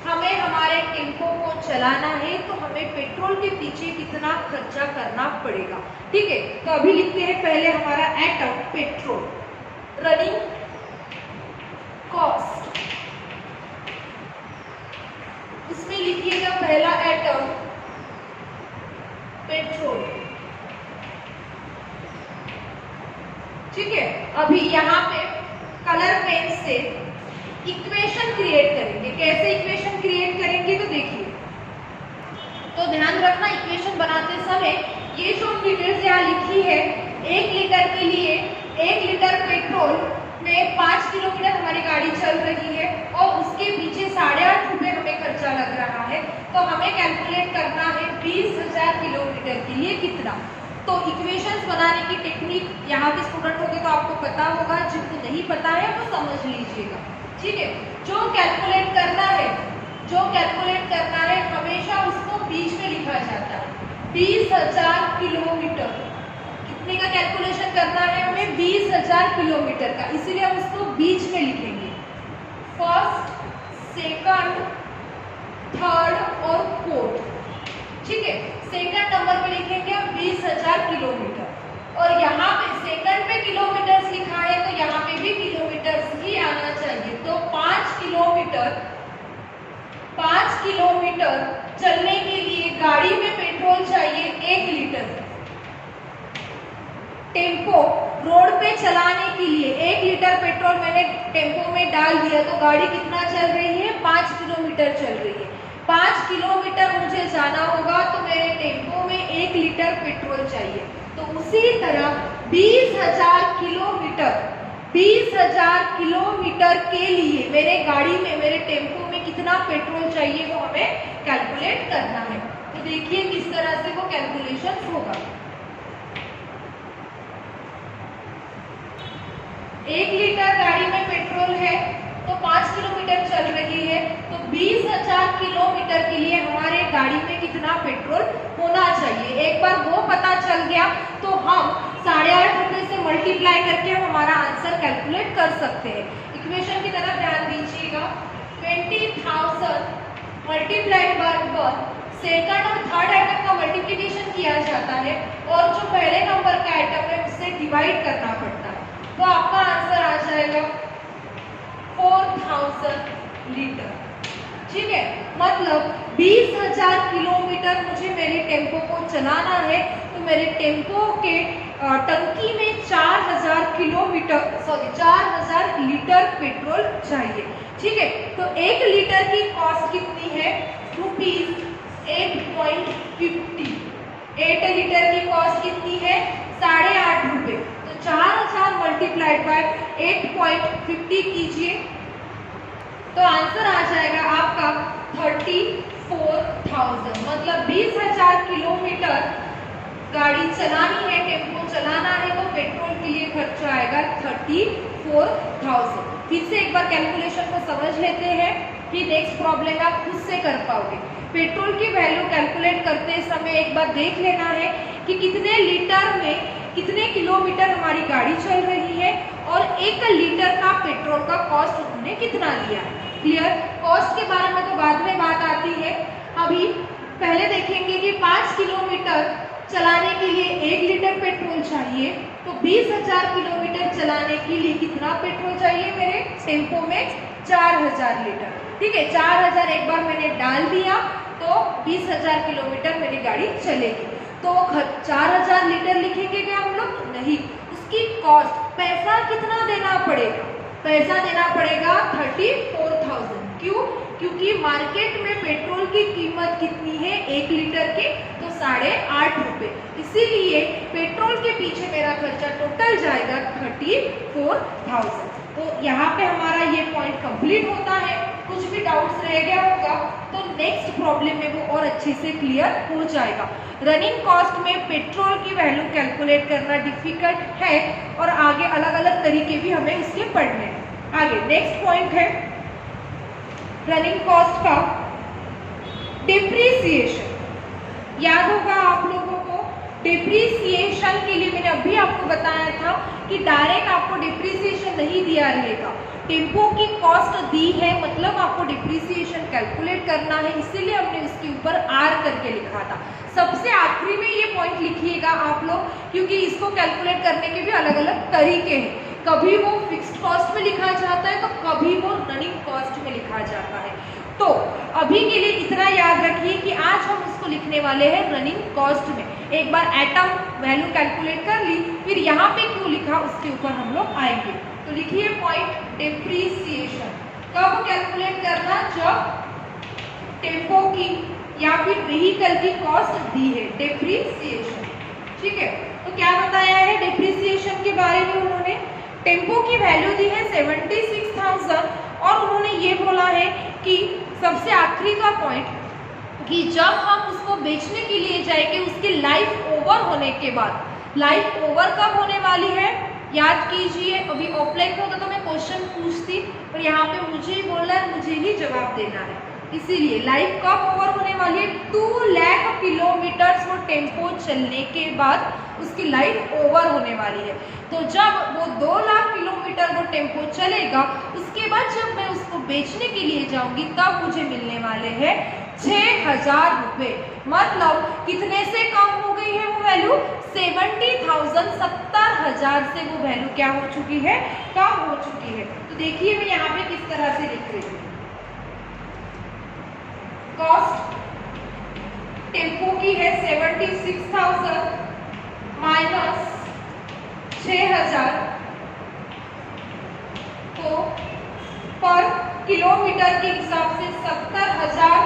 हमें हमारे टेम्पो को चलाना है तो हमें पेट्रोल के पीछे कितना खर्चा करना पड़ेगा। ठीक है, तो अभी लिखते हैं पहले हमारा एटम पेट्रोल, रनिंग कॉस्ट, इसमें लिखिएगा पहला एटम पेट्रोल। ठीक है, अभी यहाँ पे कलर पेन से इक्वेशन क्रिएट करेंगे। कैसे इक्वेशन क्रिएट करेंगे तो देखिए, तो ध्यान रखना इक्वेशन बनाते समय ये जो डिटेल्स यहाँ लिखी है, 1 लीटर के लिए 1 लीटर पेट्रोल में 5 किलोमीटर हमारी गाड़ी चल रही है और उसके पीछे 8.5 रुपए हमें खर्चा लग रहा है, तो हमें कैलकुलेट करना है 20,000 किलोमीटर के लिए कितना। तो इक्वेशंस बनाने की टेक्निक यहाँ के स्टूडेंट होंगे तो आपको पता होगा, जिनको नहीं पता है वो समझ लीजिएगा। ठीक है, जो कैलकुलेट करना है हमेशा उसको बीच में लिखा जाता है। 20,000 किलोमीटर कितने का कैलकुलेशन करना है हमें, 20,000 किलोमीटर का, इसीलिए हम उसको बीच में लिखेंगे। फर्स्ट, सेकंड, थर्ड और फोर्थ। ठीक है, सेकंड नंबर पे लिखेंगे हम 20,000 किलोमीटर, और यहाँ पे सेकंड में किलोमीटर्स लिखा है तो यहाँ पे भी किलोमीटर्स ही आना चाहिए। तो 5 किलोमीटर चलने के लिए गाड़ी में पेट्रोल चाहिए 1 लीटर। टेम्पो रोड पे चलाने के लिए 1 लीटर पेट्रोल मैंने टेम्पो में डाल दिया तो गाड़ी कितना चल रही है, 5 किलोमीटर चल रही है। 5 किलोमीटर मुझे जाना होगा तो मेरे टेम्पो में 1 लीटर पेट्रोल चाहिए। तो उसी तरह 20,000 किलोमीटर 20,000 किलोमीटर के लिए मेरे गाड़ी में, मेरे टेम्पो में कितना पेट्रोल चाहिए वो हमें कैलकुलेट करना है। तो देखिए किस तरह से वो कैलकुलेशन होगा। 1 लीटर गाड़ी में पेट्रोल है तो 5 किलोमीटर चल रही है, तो 20,000 किलोमीटर के लिए हमारे गाड़ी में कितना पेट्रोल होना चाहिए। एक बार वो पता चल गया तो हम 8.5 रुपए से मल्टीप्लाई करके हम हमारा आंसर कैलकुलेट कर सकते हैं। इक्वेशन की तरफ ध्यान दीजिएगा। 20,000 मल्टीप्लाइड बाय 1, सेकंड और थर्ड आइटम का मल्टीप्लिकेशन किया जाता है और जो पहले नंबर का आइटम है उससे डिवाइड करना पड़ता है, तो आपका आंसर आ जाएगा 4000 लीटर। ठीक है, मतलब 20,000 किलोमीटर मुझे मेरे टेम्पो को चलाना है, तो मेरे टेम्पो के टंकी में 4,000 लीटर पेट्रोल चाहिए। ठीक है, तो 1 लीटर की कॉस्ट कितनी है? ₹8.50। 8 लीटर की कॉस्ट कितनी है? 8.5 रुपए। 4,000 मल्टीप्लाइड बाय 8.50 कीजिए तो आंसर आ जाएगा आपका 34,000। मतलब 20,000 किलोमीटर गाड़ी चलानी है, टेम्पो चलाना है, तो पेट्रोल के लिए खर्चा आएगा 34,000। फिर से एक बार कैलकुलेशन को समझ लेते हैं कि नेक्स्ट प्रॉब्लम आप खुद से कर पाओगे। पेट्रोल की वैल्यू कैलकुलेट करते समय एक बार देख लेना है कि कितने लीटर में कितने किलोमीटर हमारी गाड़ी चल रही है और 1 लीटर का पेट्रोल का कॉस्ट उन्होंने कितना लिया है। क्लियर? कॉस्ट के बारे में तो बाद में बात आती है, अभी पहले देखेंगे कि 5 किलोमीटर चलाने के लिए 1 लीटर पेट्रोल चाहिए, तो 20,000 किलोमीटर चलाने के लिए कितना पेट्रोल चाहिए मेरे टेम्पो में? 4,000 लीटर। ठीक है, 4,000 एक बार मैंने डाल दिया तो 20,000 किलोमीटर मेरी गाड़ी चलेगी। तो 4,000 लीटर लिखेंगे क्या हम लोग? नहीं, उसकी कॉस्ट, पैसा कितना देना पड़ेगा? पैसा देना पड़ेगा 34,000। क्यों? क्योंकि मार्केट में पेट्रोल की कीमत कितनी है 1 लीटर के? तो 8.5 रुपए। इसीलिए पेट्रोल के पीछे मेरा खर्चा टोटल जाएगा 34,000। तो यहाँ पे हमारा ये पॉइंट कंप्लीट होता है। कुछ भी डाउट्स रह गया होगा तो नेक्स्ट प्रॉब्लम में वो और अच्छे से क्लियर हो जाएगा। रनिंग कॉस्ट में पेट्रोल की वैल्यू कैलकुलेट करना डिफिकल्ट है और आगे अलग अलग तरीके भी हमें इसके पढ़ने हैं। आगे नेक्स्ट पॉइंट है रनिंग कॉस्ट का डिप्रिसिएशन। याद होगा आप लोगों को, डिप्रिसिएशन के लिए मैंने अभी आपको बताया था कि डायरेक्ट आपको डिप्रिसिएशन नहीं दिया रहेगा, टेम्पो की कॉस्ट दी है, मतलब आपको डिप्रिसिएशन कैलकुलेट करना है, इसीलिए हमने इसके ऊपर आर करके लिखा था। सबसे आखिरी में ये पॉइंट लिखिएगा आप लोग, क्योंकि इसको कैलकुलेट करने के भी अलग अलग तरीके हैं। कभी वो फिक्स्ड कॉस्ट में लिखा जाता है तो कभी वो रनिंग कॉस्ट में लिखा जाता है। तो अभी के लिए इतना याद रखिए कि आज हम इसको लिखने वाले हैं रनिंग कॉस्ट में। एक बार एटम वैल्यू कैलकुलेट कर ली, फिर यहाँ पे क्यों लिखा उसके ऊपर हम लोग आएंगे। तो लिखिए पॉइंट डिप्रिसिएशन। कब कैलकुलेट करना? जब टेम्पो की या फिर व्हीकल की कॉस्ट दी है, डिप्रिसिएशन। ठीक है, तो क्या बताया है डिप्रिसिएशन के बारे में? उन्होंने टेम्पो की वैल्यू दी है 76,000 और उन्होंने ये बोला है कि सबसे आखिरी का पॉइंट कि जब हम उसको बेचने के लिए जाएंगे उसकी लाइफ ओवर होने के बाद, लाइफ ओवर कब होने वाली है याद कीजिए। अभी ऑफलाइन होता तो मैं क्वेश्चन पूछती, पर यहाँ पे मुझे ही बोलना है, मुझे ही जवाब देना है, इसीलिए लाइफ कब ओवर होने वाली है? 2 लाख किलोमीटर वो टेम्पो चलने के बाद उसकी लाइफ ओवर होने वाली है। तो जब वो 2 लाख किलोमीटर वो टेम्पो चलेगा, उसके बाद जब मैं उसको बेचने के लिए जाऊंगी तब मुझे मिलने वाले हैं 6,000 रुपए। मतलब कितने से कम हो गई है वो वैल्यू? 70,000, 70,000 से वो वैल्यू क्या हो चुकी है? कम हो चुकी है। तो देखिए मैं यहाँ पे किस तरह से लिख रही हूँ। कॉस्ट टेम्पो की है 76,000 माइनस 6,000, तो पर किलोमीटर के हिसाब से 70,000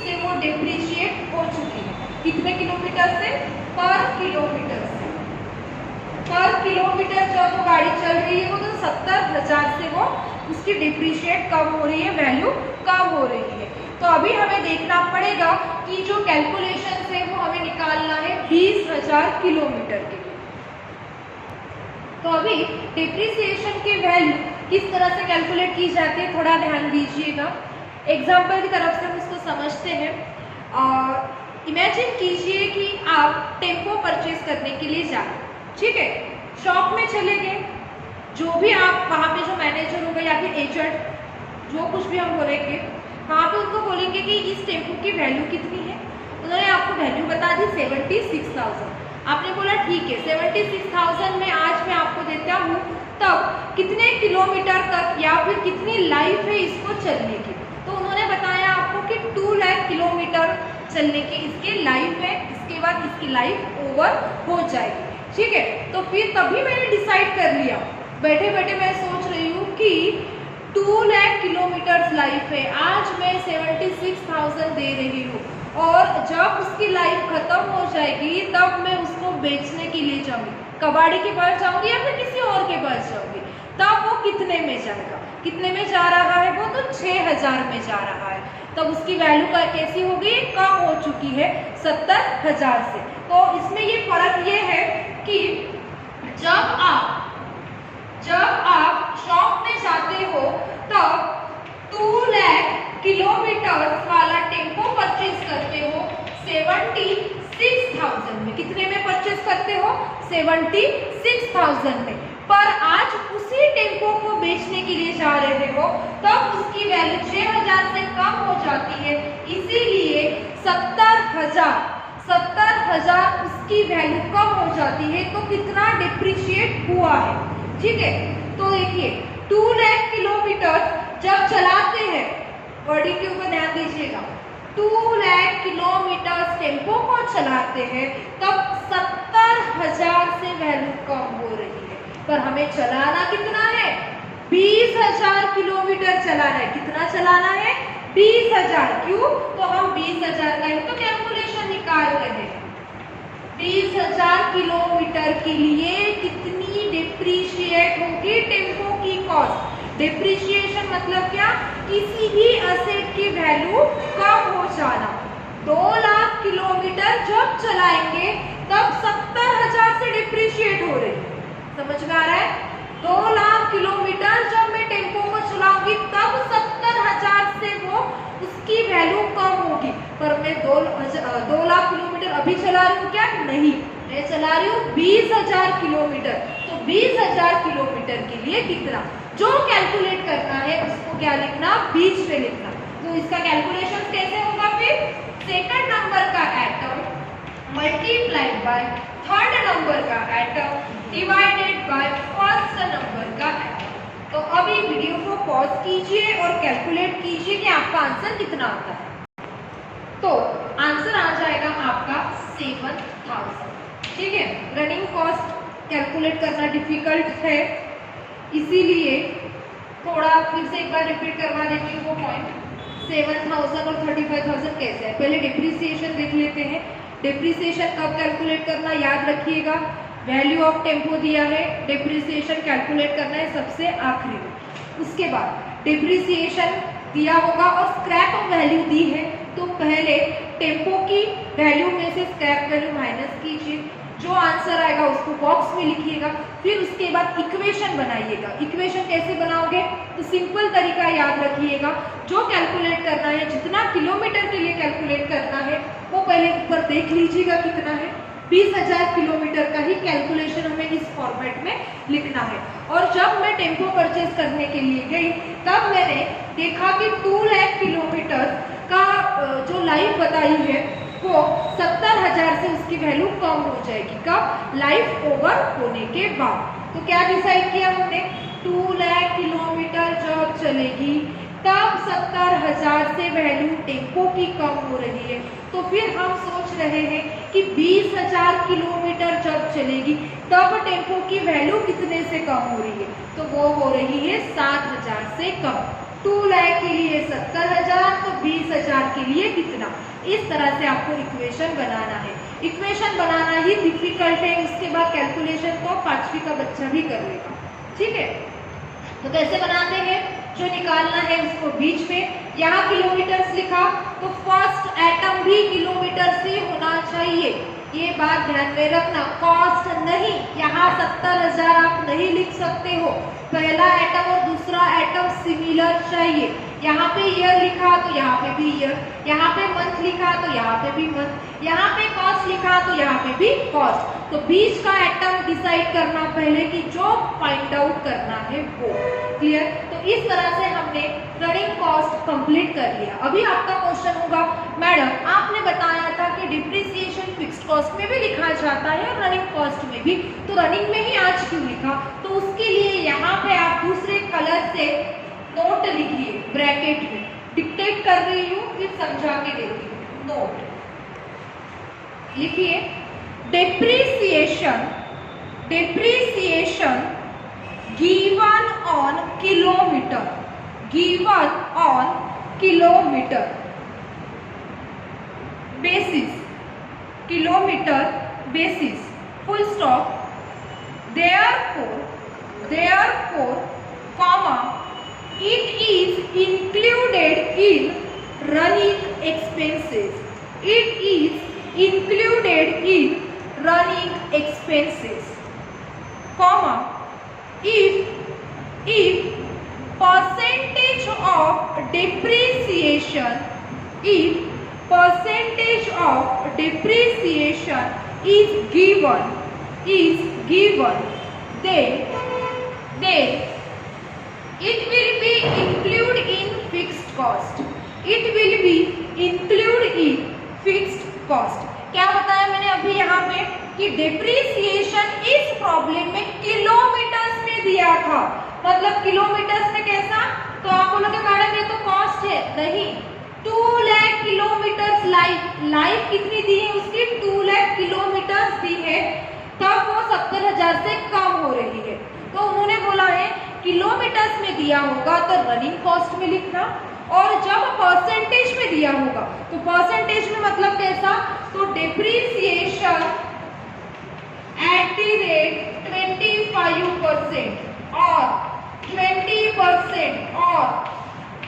से वो डिप्रिशिएट हो चुकी है। कितने किलोमीटर से? पर किलोमीटर से। पर किलोमीटर जब वो गाड़ी चल रही है वो तो 70,000 से वो उसकी डिप्रिशिएट कम हो रही है, वैल्यू कम हो रही है। तो अभी हमें देखना पड़ेगा कि जो कैलकुलेशन है वो हमें निकालना है 20,000 किलोमीटर के लिए। तो अभी डिप्रिसिएशन की वैल्यू किस तरह से कैलकुलेट की जाती है थोड़ा ध्यान दीजिएगा। एग्जाम्पल की तरफ से हम इसको समझते हैं। इमेजिन कीजिए कि आप टेम्पो परचेज करने के लिए जा रहे हैं, ठीक है। शॉप में चले गए, जो भी आप वहाँ पे जो मैनेजर होगा या फिर एजेंट जो कुछ भी हम बोलेंगे वहाँ पे उनको बोलेंगे कि इस टेम्पो की वैल्यू कितनी है। उन्होंने आपको वैल्यू बता दी 76,000। आपने बोला ठीक है 76,000 में आज मैं आपको देता हूँ, तब कितने किलोमीटर तक या फिर कितनी लाइफ है इसको चलने की। तो उन्होंने बताया आपको कि 2 लाख किलोमीटर चलने की इसके लाइफ है, इसके बाद इसकी लाइफ ओवर हो जाएगी, ठीक है। तो फिर तभी मैंने डिसाइड कर लिया, बैठे बैठे मैं सोच रही हूँ कि 2 लाख किलोमीटर लाइफ है, आज मैं 76,000 दे रही हूँ और जब उसकी लाइफ खत्म हो जाएगी तब मैं उसको बेचने के लिए जाऊंगी, कबाड़ी के पास जाऊंगी या फिर किसी और के पास जाऊंगी, तब वो कितने में जाएगा, कितने में जा रहा है वो तो 6,000 में जा रहा है। तब उसकी वैल्यू कैसी हो गई, कम हो चुकी है 70,000 से। तो इसमें ये फर्क ये है कि जब आप शॉप में जाते हो तब 2 लाख किलोमीटर वाला टेम्पो परचेज करते हो 76,000 में। कितने में परचेज करते हो, 76,000 में। पर आज उसी टेम्पो को बेचने के लिए जा रहे हो तब उसकी वैल्यू 6,000 से कम हो जाती है, इसीलिए 70,000 उसकी वैल्यू कम हो जाती है। तो कितना डिप्रिशिएट हुआ है, ठीक है। तो देखिए 2 लाख किलोमीटर जब चलाते हैं, वर्डिंग के ऊपर ध्यान दीजिएगा, 2 लाख किलोमीटर टेम्पो को चलाते हैं तब 70,000 से वैल्यू कम हो रही है। पर हमें चलाना कितना है, 20,000 किलोमीटर चलाना है। कितना चलाना है, 20,000। क्यों, तो हम 20,000 का ही तो कैलकुलेशन निकाल रहे हैं। 20,000 किलोमीटर के लिए कितनी डिप्रिशिएट होगी टेम्पो की कॉस्ट। डिप्रिशिएशन मतलब क्या, किसी भी असेट की वैल्यू कम हो जाना। 2 लाख किलोमीटर जब चलाएंगे तब 70,000 से डिप्रिशिएट हो रही है, समझ में आ रहा है। 2 लाख किलोमीटर जब मैं टेम्पो को चलाऊंगी तब 70,000 से वो उसकी वैल्यू कम होगी। पर मैं 2 लाख किलोमीटर अभी चला रही हूँ क्या, नहीं, मैं चला रही हूँ 20,000 किलोमीटर। तो 20,000 किलोमीटर के लिए कितना, जो कैलकुलेट करना है उसको क्या लिखना, बीच में लिखना। तो इसका कैलकुलेशन कैसे होगा, फिर सेकंड नंबर का atom multiplied by third number का atom divided by first number का एटम। तो अभी वीडियो को पॉज कीजिए और कैलकुलेट कीजिए कि आपका आंसर कितना आता है। तो आंसर आ जाएगा आपका 7,000, ठीक है। रनिंग कॉस्ट कैलकुलेट करना डिफिकल्ट है, इसीलिए थोड़ा फिर से एक बार रिपीट करवा देती हूँ वो पॉइंट। 7,000 और 35,000 कैसे है, पहले डिप्रिसिएशन देख लेते हैं। डिप्रिसिएशन कब कैलकुलेट करना, याद रखिएगा, वैल्यू ऑफ टेम्पो दिया है, डिप्रिसिएशन कैलकुलेट करना है सबसे आखिरी में। उसके बाद डिप्रिसिएशन दिया होगा और स्क्रैप वैल्यू दी है, तो पहले टेम्पो की वैल्यू में से स्क्रैप वैल्यू माइनस कीजिए, जो आंसर आएगा उसको बॉक्स में लिखिएगा। फिर उसके बाद इक्वेशन बनाइएगा। इक्वेशन कैसे बनाओगे, तो सिंपल तरीका याद रखिएगा, जो कैलकुलेट करना है, जितना किलोमीटर के लिए कैलकुलेट करना है वो पहले ऊपर देख लीजिएगा कितना है। 20,000 किलोमीटर का ही कैलकुलेशन हमें इस फॉर्मेट में लिखना है। और जब मैं टेम्पो परचेज करने के लिए गई तब मैंने देखा कि 2 लाख किलोमीटर का जो लाइफ बताई है वो 70,000 से उसकी वैल्यू कम हो जाएगी। कब, लाइफ ओवर होने के बाद। तो क्या डिसाइड किया हमने, 2 लाख किलोमीटर जब चलेगी तब 70,000 से वैल्यू टेम्पो की कम हो रही है। तो फिर हम सोच रहे हैं कि 20,000 किलोमीटर जब चलेगी तब टेम्पो की वैल्यू कितने से कम हो रही है, तो वो हो रही है 7,000 से कम। 2 लाख के लिए 70,000, तो 20,000 के लिए कितना। इस तरह से आपको इक्वेशन बनाना है। इक्वेशन बनाना ही डिफिकल्ट है, उसके बाद कैलकुलेशन तो 5वीं का बच्चा भी कर लेगा। ठीक है, तो कैसे बनाते हैं, जो निकालना है उसको बीच में, यहाँ किलोमीटर्स लिखा तो फर्स्ट एटम भी किलोमीटर से होना चाहिए, ये बात ध्यान में रखना। कॉस्ट नहीं, यहाँ 70,000 आप नहीं लिख सकते हो, पहला एटम और दूसरा एटम सिमिलर चाहिए। यहाँ पे ईयर लिखा तो यहाँ पे भी ईयर, यहाँ पे मंथ लिखा तो यहाँ पे भी मंथ, यहाँ पे कॉस्ट लिखा तो यहाँ पे भी कॉस्ट। तो बीच का एटम डिसाइड करना पहले कि जो फाइंड आउट करना है वो। क्लियर। तो इस तरह से हमने रनिंग कॉस्ट कंप्लीट कर लिया। अभी आपका क्वेश्चन होगा, मैडम आपने बताया था कि डिप्रिसिएशन फिक्स्ड कॉस्ट में भी लिखा जाता है और रनिंग कॉस्ट में भी, तो रनिंग में ही आज क्यों लिखा। तो उसके लिए यहाँ पे आप दूसरे कलर से नोट लिखिए, ब्रैकेट में डिक्टेट कर रही हूँ फिर समझा के देती हूँ। नोट लिखिए, depreciation given on kilometre, given on kilometre basis, kilometre basis, full stop, therefore comma, it is included in running expenses, it is included in running expenses, comma, if percentage of depreciation, if percentage of depreciation is given, then it will be included in fixed cost, it will be included in fixed cost। क्या बताया मैंने अभी यहाँ पे कि depreciation इस problem में kilometres में दिया था, मतलब किलोमीटर्स में कैसा, तो आप बोलोगे मैडम ये तो कॉस्ट है, नहीं, 2 लाख किलोमीटर्स लाइफ कितनी दी है उसकी, 2 लाख किलोमीटर्स दी है, तब वो 70,000 से कम हो रही है। तो उन्होंने बोला है किलोमीटर्स में दिया होगा तो रनिंग कॉस्ट में लिखना, और जब परसेंटेज में दिया होगा तो परसेंटेज में मतलब कैसा, तो डेप्रिसिएशन एट द रेट 25% और 20% और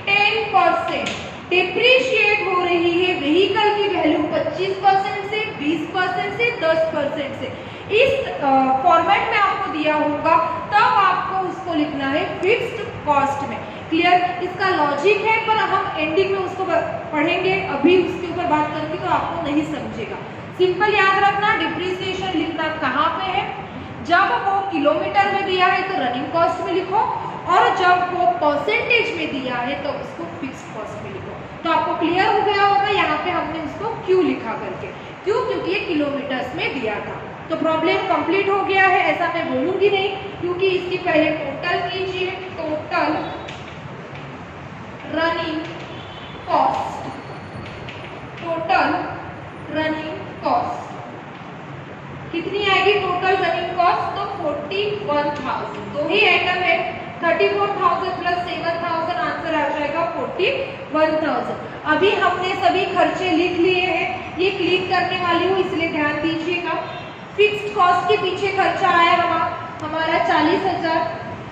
10% डिप्रिशिएट हो रही है व्हीकल की वैल्यू 25% से, 20% से, 10% से। इस फॉर्मेट में आपको दिया होगा, तब आपको उसको लिखना है फिक्स्ड कॉस्ट में। क्लियर। इसका लॉजिक है, पर हम एंडिंग में उसको पढ़ेंगे, अभी उसके ऊपर बात करेंगे तो आपको नहीं समझेगा। सिंपल याद रखना, डिप्रिसिएशन लिखना कहाँ पे है, जब वो किलोमीटर में दिया है तो रनिंग कॉस्ट में लिखो, और जब वो परसेंटेज में दिया है तो उसको फिक्स्ड कॉस्ट में लिखो। तो आपको क्लियर हो गया होगा, यहाँ पे हमने उसको क्यों लिखा करके, क्यों, क्योंकि ये किलोमीटर्स में दिया था। तो प्रॉब्लम कंप्लीट हो गया है, ऐसा मैं बोलूंगी नहीं, क्योंकि इसकी पहले टोटल कीजिए, total running cost, total running cost कितनी आएगी, टोटल रनिंग कॉस्ट तो 41,000, दो ही आइटम है, 34,000 प्लस 7,000, आंसर आ जाएगा 41,000। अभी हमने सभी खर्चे लिख लिए हैं, ये क्लिक करने वाली हूँ इसलिए ध्यान दीजिएगा। फिक्स्ड कॉस्ट के पीछे खर्चा आया हमारा 40,000,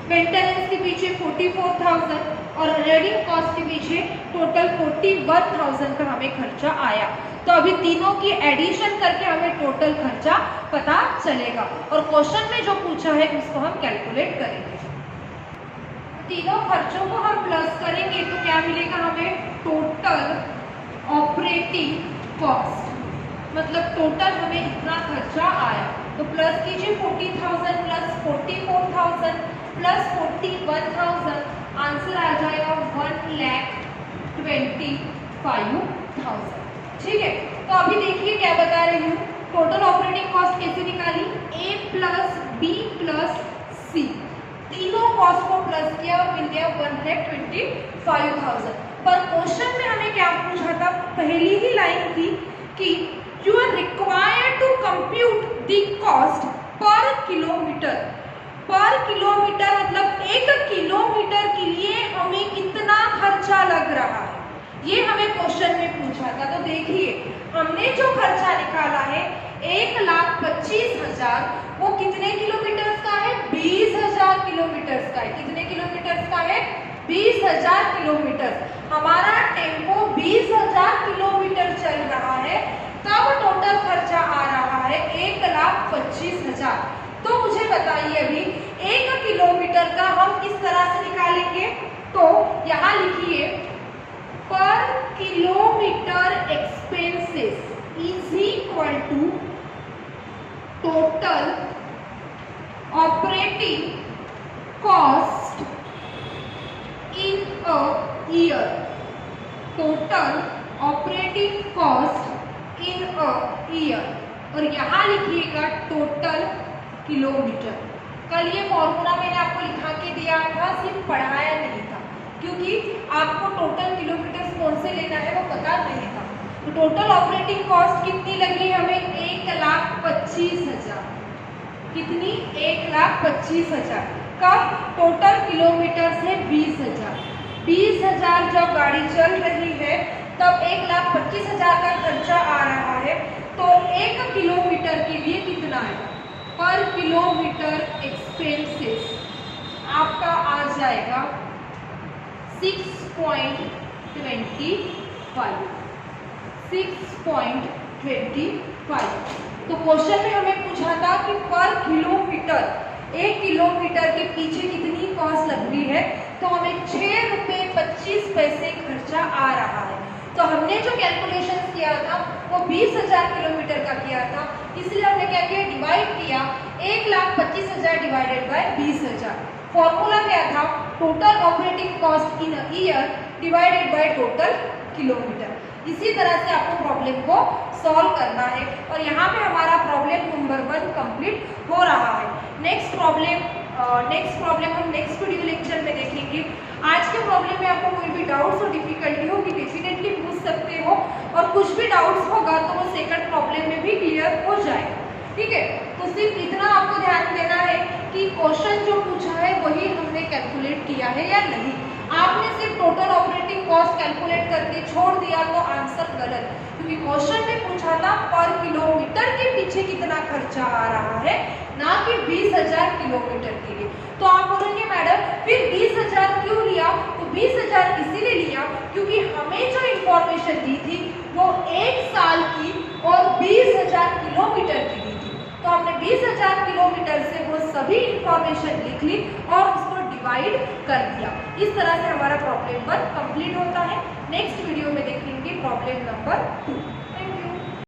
मेंटेनेंस के पीछे 44,000 और रनिंग कॉस्ट के पीछे टोटल 41,000 का हमें खर्चा आया। तो अभी तीनों की एडिशन करके हमें टोटल खर्चा पता चलेगा, और क्वेश्चन में जो पूछा है उसको हम कैलकुलेट करेंगे। तीनों खर्चों को हम प्लस करेंगे तो क्या मिलेगा हमें, टोटल ऑपरेटिंग कॉस्ट, मतलब टोटल हमें इतना खर्चा आया। तो प्लस कीजिए 40,000 प्लस 44,000 प्लस 41,000, आंसर आ जाएगा 1,25,000। ठीक है। तो अभी देखिए क्या बता रही हूँ, टोटल ऑपरेटिंग कॉस्ट कैसे निकाली, A plus B plus C, तीनों कॉस्ट को प्लस किया और मिल गया 1,25,000। पर क्वेश्चन में हमें क्या पूछा था, पहली ही लाइन थी कि you are required to compute the cost per kilometer, per kilometer मतलब 1 किलोमीटर के लिए हमें कितना खर्चा लग रहा है, ये हमें क्वेश्चन में पूछा था। तो देखिए हमने जो खर्चा निकाला है 1,25,000, वो कितने किलोमीटर का है? 20,000 किलोमीटर का है। कितने किलोमीटर का है? 20,000 किलोमीटर। हमारा टेम्पो 20,000 किलोमीटर चल रहा है, तब टोटल खर्चा आ रहा है 1,25,000। तो मुझे बताइए अभी 1 किलोमीटर का हम किस तरह से निकालेंगे? तो यहाँ लिखिए per kilometer expenses is equal to total operating cost in a year. Total operating cost in a year, और यहाँ लिखिएगा टोटल किलोमीटर। कल ये फॉर्मूला मैंने आपको लिखा के दिया था, सिर्फ पढ़ाया नहीं था, क्योंकि आपको टोटल किलोमीटर कौन से लेना है वो पता नहीं था। तो टोटल ऑपरेटिंग कॉस्ट कितनी लगी हमें? 1,25,000। कितनी? 1,25,000। कब? टोटल किलोमीटर से 20,000। 20,000 जब गाड़ी चल रही है तब 1,25,000 का खर्चा आ रहा है। तो 1 किलोमीटर के लिए कितना आएगा? पर किलोमीटर एक्सपेंसेस आपका आ जाएगा 6.25। 6.25। तो क्वेश्चन में हमें पूछा था कि पर किलोमीटर, 1 किलोमीटर के पीछे कितनी कॉस्ट लग रही है, तो हमें 6 रुपये 25 पैसे खर्चा आ रहा है। तो हमने जो कैलकुलेशन किया था वो 20,000 किलोमीटर का किया था, इसलिए हमने क्या किया? डिवाइड किया 1,25,000 डिवाइडेड बाय 20,000। फॉर्मूला क्या था? Total operating cost in a year divided by total kilometre. इसी तरह से आपको प्रॉब्लम को सॉल्व करना है, और यहाँ पे हमारा प्रॉब्लम नंबर 1 कंप्लीट हो रहा है। नेक्स्ट प्रॉब्लम हम नेक्स्ट वीडियो लेक्चर में देखेंगे। आज के प्रॉब्लम में आपको कोई भी डाउट्स और डिफिकल्टी होगी डेफिनेटली पूछ सकते हो, और कुछ भी डाउट्स होगा तो वो सेकंड प्रॉब्लम में भी क्लियर हो जाएगा। ठीक है, तो सिर्फ इतना आपको ध्यान देना है कि क्वेश्चन जो पूछा है वही हमने कैलकुलेट किया है या नहीं। आपने सिर्फ टोटल ऑपरेटिंग कॉस्ट कैलकुलेट करके छोड़ दिया तो आंसर गलत, क्योंकि क्वेश्चन में पूछा था पर किलोमीटर के पीछे कितना खर्चा आ रहा है, ना कि 20,000 किलोमीटर के लिए। तो आप बोलेंगे मैडम फिर 20,000 क्यों लिया? तो 20,000 इसीलिए लिया क्योंकि हमें जो इंफॉर्मेशन दी थी वो 1 साल की और 20,000 किलोमीटर की दी थी। तो हमने 20,000 किलोमीटर से वो सभी इंफॉर्मेशन लिख ली और उसको डिवाइड कर दिया। इस तरह से हमारा प्रॉब्लम 1 कंप्लीट होता है। नेक्स्ट वीडियो में देखेंगे प्रॉब्लम नंबर 2।